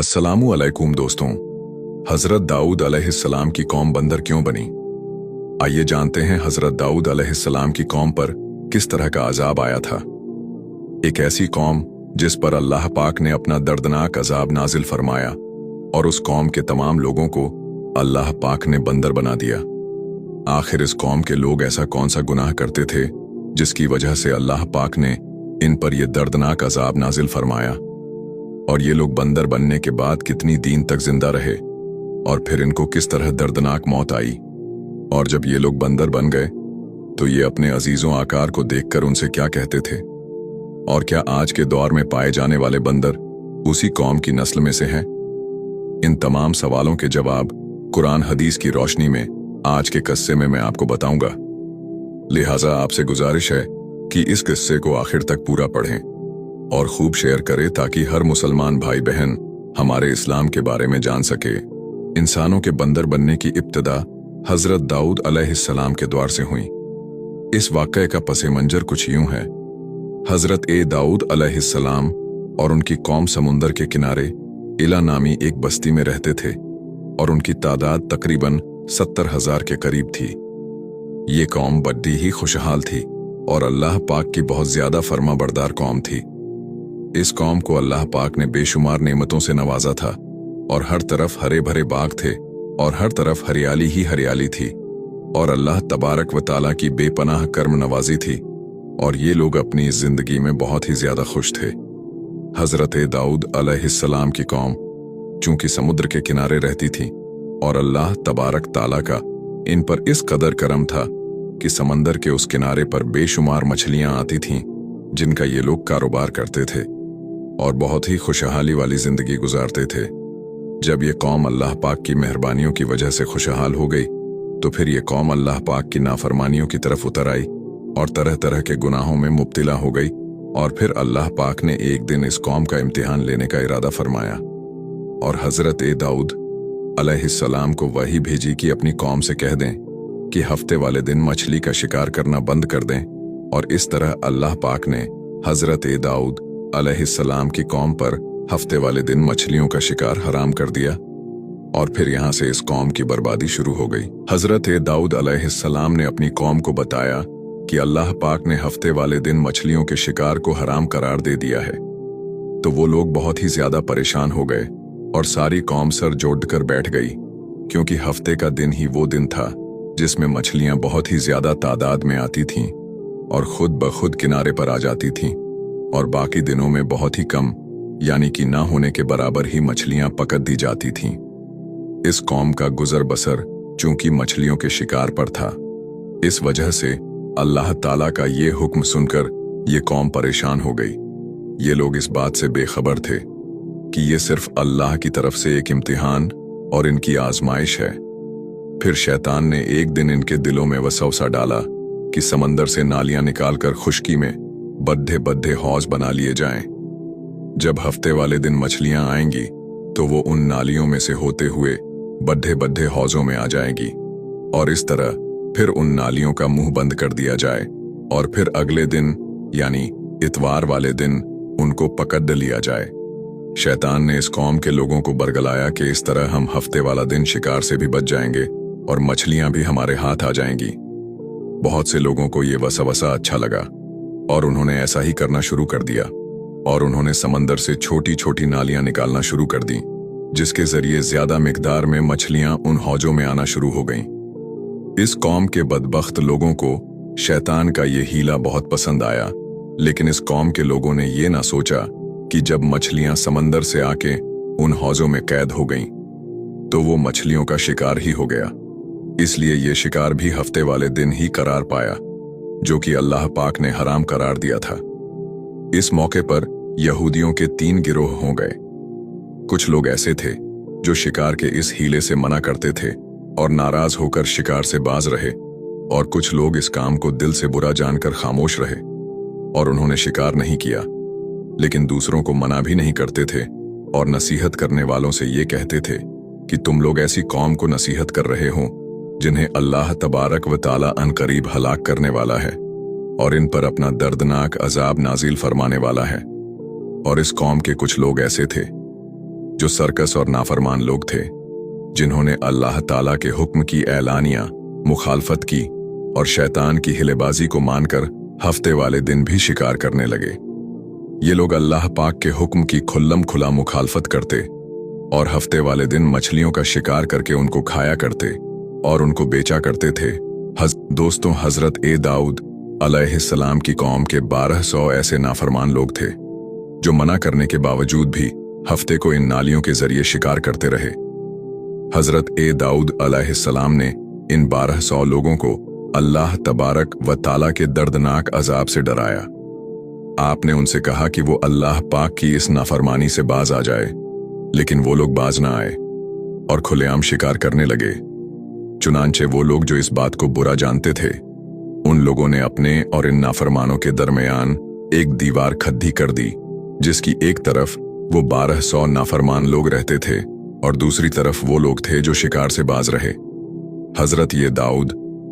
अस्सलामु अलैकुम दोस्तों। हजरत दाऊद अलैहिस्सलाम की कौम बंदर क्यों बनी? आइए जानते हैं हजरत दाऊद अलैहिस्सलाम की कौम पर किस तरह का अजाब आया था। एक ऐसी कौम जिस पर अल्लाह पाक ने अपना दर्दनाक अजाब नाजिल फरमाया और उस कौम के तमाम लोगों को अल्लाह पाक ने बंदर बना दिया। आखिर इस कौम के लोग ऐसा कौन सा गुनाह करते थे जिसकी वजह से अल्लाह पाक ने इन पर यह दर्दनाक अजाब नाजिल फरमाया, और ये लोग बंदर बनने के बाद कितनी दीन तक जिंदा रहे और फिर इनको किस तरह दर्दनाक मौत आई। और जब ये लोग बंदर बन गए तो ये अपने अजीजों आकार को देखकर उनसे क्या कहते थे, और क्या आज के दौर में पाए जाने वाले बंदर उसी कौम की नस्ल में से हैं? इन तमाम सवालों के जवाब कुरान हदीस की रोशनी में आज के किस्से में मैं आपको बताऊंगा। लिहाजा आपसे गुजारिश है कि इस किस्से को आखिर तक पूरा पढ़ें और खूब शेयर करें ताकि हर मुसलमान भाई बहन हमारे इस्लाम के बारे में जान सके। इंसानों के बंदर बनने की इब्तिदा हजरत दाऊद अलैहिस्सलाम के द्वार से हुई। इस वाक़ये का पस मंजर कुछ यूं है। हजरत दाऊद अलैहिस्सलाम और उनकी कौम समुंदर के किनारे इला नामी एक बस्ती में रहते थे और उनकी तादाद तकरीबन 70,000 के करीब थी। ये कौम बड़ी ही खुशहाल थी और अल्लाह पाक की बहुत ज्यादा फर्मा बरदार कौम थी। इस कौम को अल्लाह पाक ने बेशुमार नेमतों से नवाजा था और हर तरफ हरे भरे बाग थे और हर तरफ हरियाली ही हरियाली थी, और अल्लाह तबारक व ताला की बेपनाह कर्म नवाजी थी, और ये लोग अपनी जिंदगी में बहुत ही ज्यादा खुश थे। हजरत दाऊद अलैहिस्सलाम की कौम चूंकि समुद्र के किनारे रहती थी और अल्लाह तबारक ताला का इन पर इस कदर करम था कि समंदर के उस किनारे पर बेशुमार मछलियां आती थीं जिनका ये लोग कारोबार करते थे और बहुत ही खुशहाली वाली जिंदगी गुजारते थे। जब ये कौम अल्लाह पाक की मेहरबानियों की वजह से खुशहाल हो गई तो फिर ये कौम अल्लाह पाक की नाफरमानियों की तरफ उतर आई और तरह तरह के गुनाहों में मुब्तिला हो गई, और फिर अल्लाह पाक ने एक दिन इस कौम का इम्तिहान लेने का इरादा फरमाया और हजरत दाऊद अलैहिस्सलाम को वही भेजी कि अपनी कौम से कह दें कि हफ्ते वाले दिन मछली का शिकार करना बंद कर दें, और इस तरह अल्लाह पाक ने हजरत दाऊद अलैहिस्सलाम की कौम पर हफ्ते वाले दिन मछलियों का शिकार हराम कर दिया, और फिर यहां से इस कौम की बर्बादी शुरू हो गई। हजरत दाऊद अलैहिस्सलाम ने अपनी कौम को बताया कि अल्लाह पाक ने हफ्ते वाले दिन मछलियों के शिकार को हराम करार दे दिया है, तो वो लोग बहुत ही ज्यादा परेशान हो गए और सारी कौम सर जोड़कर बैठ गई, क्योंकि हफ्ते का दिन ही वो दिन था जिसमें मछलियां बहुत ही ज्यादा तादाद में आती थीं और खुद ब खुद किनारे पर आ जाती थीं, और बाकी दिनों में बहुत ही कम यानी कि ना होने के बराबर ही मछलियां पकड़ दी जाती थीं। इस कौम का गुजर बसर चूंकि मछलियों के शिकार पर था, इस वजह से अल्लाह ताला का ये हुक्म सुनकर ये कौम परेशान हो गई। ये लोग इस बात से बेखबर थे कि ये सिर्फ अल्लाह की तरफ से एक इम्तिहान और इनकी आजमाइश है। फिर शैतान ने एक दिन इनके दिलों में वसवसा डाला कि समंदर से नालियां निकालकर खुश्की में बद्दे बद्दे हौज बना लिए जाएं। जब हफ्ते वाले दिन मछलियां आएंगी तो वो उन नालियों में से होते हुए बद्दे बद्दे हौजों में आ जाएंगी, और इस तरह फिर उन नालियों का मुंह बंद कर दिया जाए, और फिर अगले दिन यानी इतवार वाले दिन उनको पकड़ लिया जाए। शैतान ने इस कौम के लोगों को बरगलाया कि इस तरह हम हफ्ते वाला दिन शिकार से भी बच जाएंगे और मछलियां भी हमारे हाथ आ जाएंगी। बहुत से लोगों को ये वसवसा अच्छा लगा और उन्होंने ऐसा ही करना शुरू कर दिया, और उन्होंने समंदर से छोटी छोटी नालियां निकालना शुरू कर दी, जिसके जरिए ज्यादा मिकदार में मछलियां उन हौजों में आना शुरू हो गईं। इस कौम के बदबख्त लोगों को शैतान का ये हीला बहुत पसंद आया, लेकिन इस कौम के लोगों ने ये ना सोचा कि जब मछलियां समंदर से आके उन हौजों में कैद हो गईं तो वो मछलियों का शिकार ही हो गया। इसलिए ये शिकार भी हफ्ते वाले दिन ही करार पाया, जो कि अल्लाह पाक ने हराम करार दिया था। इस मौके पर यहूदियों के 3 गिरोह हो गए। कुछ लोग ऐसे थे जो शिकार के इस हीले से मना करते थे और नाराज होकर शिकार से बाज रहे, और कुछ लोग इस काम को दिल से बुरा जानकर खामोश रहे और उन्होंने शिकार नहीं किया, लेकिन दूसरों को मना भी नहीं करते थे और नसीहत करने वालों से ये कहते थे कि तुम लोग ऐसी कौम को नसीहत कर रहे हो जिन्हें अल्लाह तबारक व ताला अनकरीब हलाक करने वाला है और इन पर अपना दर्दनाक अजाब नाजिल फरमाने वाला है। और इस कौम के कुछ लोग ऐसे थे जो सर्कस और नाफरमान लोग थे, जिन्होंने अल्लाह ताला के हुक्म की एलानिया मुखालफत की और शैतान की हिलेबाजी को मानकर हफ्ते वाले दिन भी शिकार करने लगे। ये लोग अल्लाह पाक के हुक्म की खुल्लम खुला मुखालफत करते और हफ्ते वाले दिन मछलियों का शिकार करके उनको खाया करते और उनको बेचा करते थे। दोस्तों, हजरत ए दाऊद अलैहिस्सलाम की कौम के 1200 ऐसे नाफरमान लोग थे जो मना करने के बावजूद भी हफ्ते को इन नालियों के जरिए शिकार करते रहे। हजरत ए दाऊद अलैहिस्सलाम ने इन 1200 लोगों को अल्लाह तबारक व ताला के दर्दनाक अजाब से डराया। आपने उनसे कहा कि वो अल्लाह पाक की इस नाफरमानी से बाज आ जाए, लेकिन वो लोग बाज ना आए और खुलेआम शिकार करने लगे। चुनांचे वो लोग जो इस बात को बुरा जानते थे, उन लोगों ने अपने और इन नाफरमानों के दरमियान एक दीवार खद्दी कर दी, जिसकी एक तरफ वो 1200 नाफरमान लोग रहते थे और दूसरी तरफ वो लोग थे जो शिकार से बाज रहे। हजरत ये दाऊद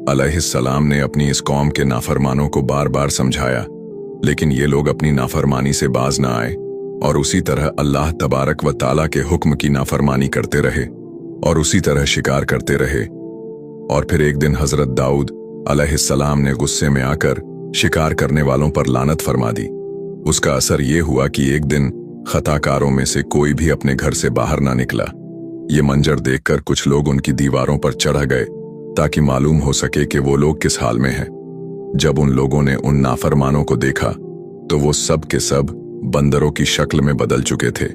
अलैहिस्सलाम ने अपनी इस कौम के नाफरमानों को बार बार समझाया, लेकिन ये लोग अपनी नाफरमानी से बाज ना आए और उसी तरह अल्लाह तबारक व ताला के हुक्म की नाफरमानी करते रहे और उसी तरह शिकार करते रहे। और फिर एक दिन हजरत दाऊद अलैहिस्सलाम ने गुस्से में आकर शिकार करने वालों पर लानत फरमा दी। उसका असर ये हुआ कि एक दिन खताकारों में से कोई भी अपने घर से बाहर ना निकला। ये मंजर देखकर कुछ लोग उनकी दीवारों पर चढ़ गए ताकि मालूम हो सके कि वो लोग किस हाल में हैं। जब उन लोगों ने उन नाफरमानों को देखा तो वो सब के सब बंदरों की शक्ल में बदल चुके थे।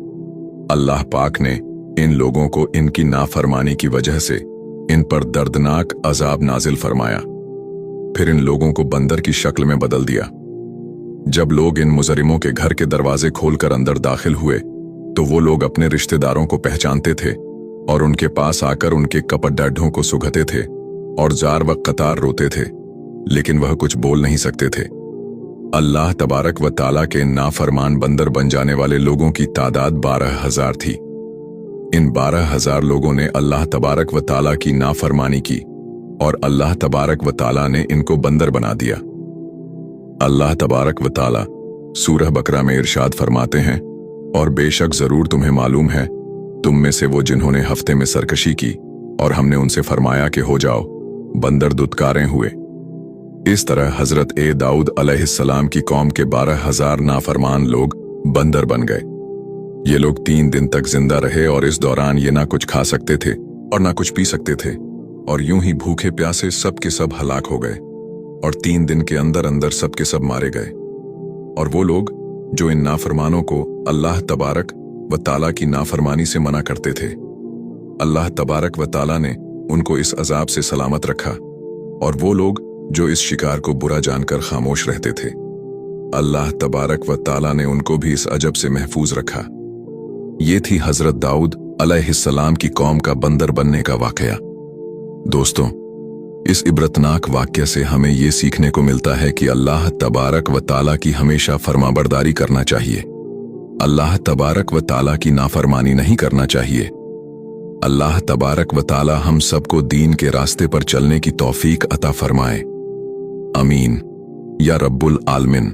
अल्लाह पाक ने इन लोगों को इनकी नाफरमानी की वजह से इन पर दर्दनाक अजाब नाजिल फरमाया, फिर इन लोगों को बंदर की शक्ल में बदल दिया। जब लोग इन मुजरिमों के घर के दरवाजे खोलकर अंदर दाखिल हुए तो वो लोग अपने रिश्तेदारों को पहचानते थे और उनके पास आकर उनके कपड़े को सुघते थे और जार व कतार रोते थे, लेकिन वह कुछ बोल नहीं सकते थे। अल्लाह तबारक व ताला के नाफरमान बंदर बन जाने वाले लोगों की तादाद 12,000 थी। इन 12,000 लोगों ने अल्लाह तबारक व ताला की नाफरमानी की और अल्लाह तबारक व ताला ने इनको बंदर बना दिया। अल्लाह तबारक व ताला सूरह बकरा में इरशाद फरमाते हैं, और बेशक जरूर तुम्हें मालूम है तुम में से वो जिन्होंने हफ्ते में सरकशी की और हमने उनसे फरमाया कि हो जाओ, बंदर दुत्कारें हुए। इस तरह हजरत ए दाऊद अलैहिस्सलाम की कौम के 12,000 नाफरमान लोग बंदर बन गए। ये लोग 3 दिन तक जिंदा रहे और इस दौरान ये ना कुछ खा सकते थे और ना कुछ पी सकते थे और यूं ही भूखे प्यासे सब के सब हलाक हो गए और 3 दिन के अंदर अंदर सब के सब मारे गए। और वो लोग जो इन नाफरमानों को अल्लाह तबारक व ताला की नाफरमानी से मना करते थे, अल्लाह तबारक व ताला ने उनको इस अजाब से सलामत रखा। और वो लोग जो इस शिकार को बुरा जानकर खामोश रहते थे, अल्लाह तबारक व ताला ने उनको भी इस अजब से महफूज रखा। ये थी हजरत दाऊद अलैहिस्सलाम की कौम का बंदर बनने का वाकया। दोस्तों, इस इबरतनाक वाक्य से हमें ये सीखने को मिलता है कि अल्लाह तबारक व ताला की हमेशा फरमाबरदारी करना चाहिए। अल्लाह तबारक व ताला की नाफरमानी नहीं करना चाहिए। अल्लाह तबारक व ताला हम सबको दीन के रास्ते पर चलने की तौफीक अता फरमाए। अमीन या रब्बुल आलमीन।